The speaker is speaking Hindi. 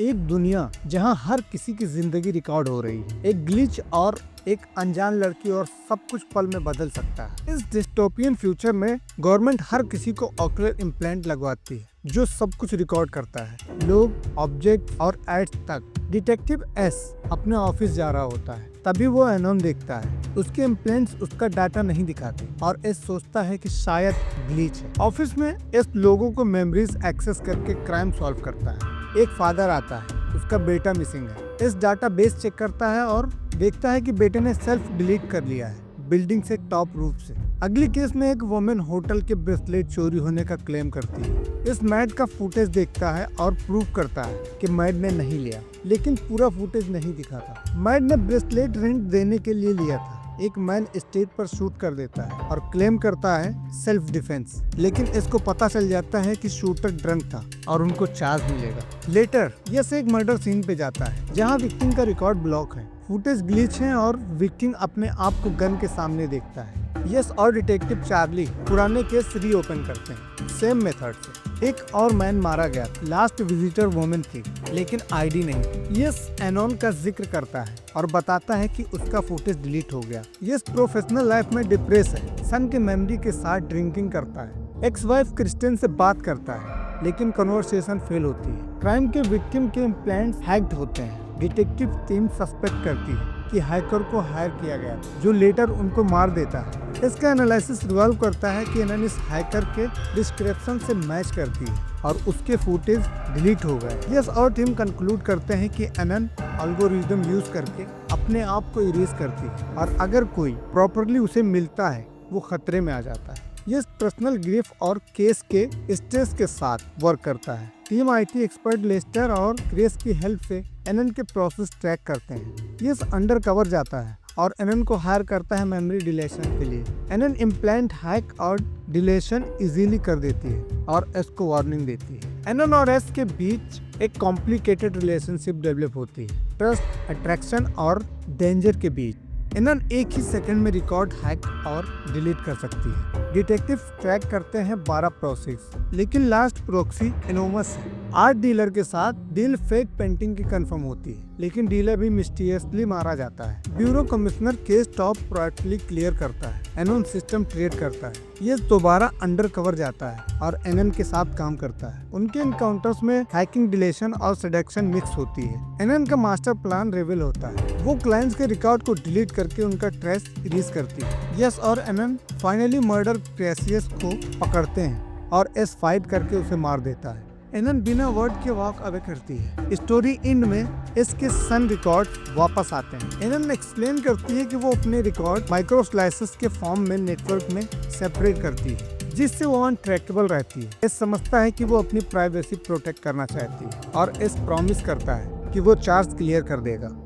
एक दुनिया जहां हर किसी की जिंदगी रिकॉर्ड हो रही है। एक ग्लिच और एक अनजान लड़की और सब कुछ पल में बदल सकता है। इस डिस्टोपियन फ्यूचर में गवर्नमेंट हर किसी को ऑक्यूलर इम्प्लांट लगवाती है जो सब कुछ रिकॉर्ड करता है, लोग, ऑब्जेक्ट और एड्स तक। डिटेक्टिव एस अपने ऑफिस जा रहा होता है, तभी वो एनोन देखता है। उसके इम्प्लांट्स उसका डाटा नहीं दिखाते और एस सोचता है कि शायद ग्लिच है। ऑफिस में एस लोगों को मेमोरीज एक्सेस करके क्राइम सॉल्व करता है। एक फादर आता है, उसका बेटा मिसिंग है। इस डाटा बेस चेक करता है और देखता है कि बेटे ने सेल्फ डिलीट कर लिया है, बिल्डिंग से टॉप रूफ से। अगली केस में एक वुमेन होटल के ब्रेसलेट चोरी होने का क्लेम करती है। इस मैड का फुटेज देखता है और प्रूव करता है कि मैड ने नहीं लिया, लेकिन पूरा फुटेज नहीं दिखाता। मैड ने ब्रेसलेट रेंट देने के लिए लिया था। एक मैन स्टेज पर शूट कर देता है और क्लेम करता है सेल्फ डिफेंस, लेकिन इसको पता चल जाता है कि शूटर ड्रंक था और उनको चार्ज मिलेगा। लेटर यस एक मर्डर सीन पे जाता है जहां विक्टिम का रिकॉर्ड ब्लॉक है, फुटेज ग्लिच है और विक्टिम अपने आप को गन के सामने देखता है। यस और डिटेक्टिव चार्ली पुराने केस रीओपन करते हैं सेम मेथड से। एक और मैन मारा गया, लास्ट विजिटर वुमेन थी लेकिन आईडी नहीं। यस एनोन का जिक्र करता है और बताता है कि उसका फुटेज डिलीट हो गया। यस प्रोफेशनल लाइफ में डिप्रेस है, सन के मेमोरी के साथ ड्रिंकिंग करता है। एक्स वाइफ क्रिस्टियन से बात करता है लेकिन कन्वर्सेशन फेल होती है। क्राइम के विक्टिम के इम्प्लांट्स हैक्ड होते हैं। डिटेक्टिव टीम सस्पेक्ट करती है कि हैकर को हायर किया गया जो लेटर उनको मार देता है। इसका एनालिसिस रिवॉल्व करता है कि इन्होंने इस हैकर के डिस्क्रिप्शन से मैच करती है और उसके फुटेज डिलीट हो गए। यस और टीम कंक्लूड करते हैं कि एनन एल्गोरिथम यूज करके अपने आप को इरेज करती है और अगर कोई प्रॉपरली उसे मिलता है वो खतरे में आ जाता है। यस पर्सनल ग्रीफ और केस के स्ट्रेस के साथ वर्क करता है। टीम आईटी एक्सपर्ट लेस्टर और क्रेस की हेल्प से एनन के प्रोसेस ट्रैक करते हैं। यस अंडर कवर जाता है और एनन को हायर करता है मेमोरी डिलेशन के लिए। एनन इम्प्लांट हैक और डिलेशन इजीली कर देती है और एस को वार्निंग देती है। एनन और एस के बीच एक कॉम्प्लिकेटेड रिलेशनशिप डेवलप होती है, ट्रस्ट, अट्रैक्शन और डेंजर के बीच। एनन एक ही सेकंड में रिकॉर्ड हैक और डिलीट कर सकती है। डिटेक्टिव ट्रैक करते हैं 12 प्रोसेस, लेकिन लास्ट प्रोक्सी एनोमस है। आर्ट डीलर के साथ डील फेक पेंटिंग की कंफर्म होती है, लेकिन डीलर भी मिस्टीरियसली मारा जाता है। Bureau commissioner case top priority clear करता है। एनन सिस्टम ट्रेड करता है। ये दोबारा अंडर कवर जाता है और एनन के साथ काम करता है। उनके इनकाउंटर्स में हैकिंग, डिलेशन और सेडक्शन मिक्स होती है। एनन का मास्टर प्लान रिवील होता है। वो क्लाइंट्स के रिकॉर्ड को डिलीट करके उनका ट्रेस इरेज करती है। यस और एनन फाइनली मर्डर क्रेसियस को पकड़ते हैं और एस फाइट करके उसे मार देता है। एनन बिना वर्ड के वॉक अवे करती है। स्टोरी एंड में इसके सन रिकॉर्ड वापस आते हैं। एनन एक्सप्लेन करती है कि वो अपने रिकॉर्ड माइक्रो स्लाइसेस के फॉर्म में नेटवर्क में सेपरेट करती है, जिससे वो अनट्रैकेबल रहती है। एस समझता है कि वो अपनी प्राइवेसी प्रोटेक्ट करना चाहती है और एस प्रॉमिस करता है कि वो चार्ज क्लियर कर देगा।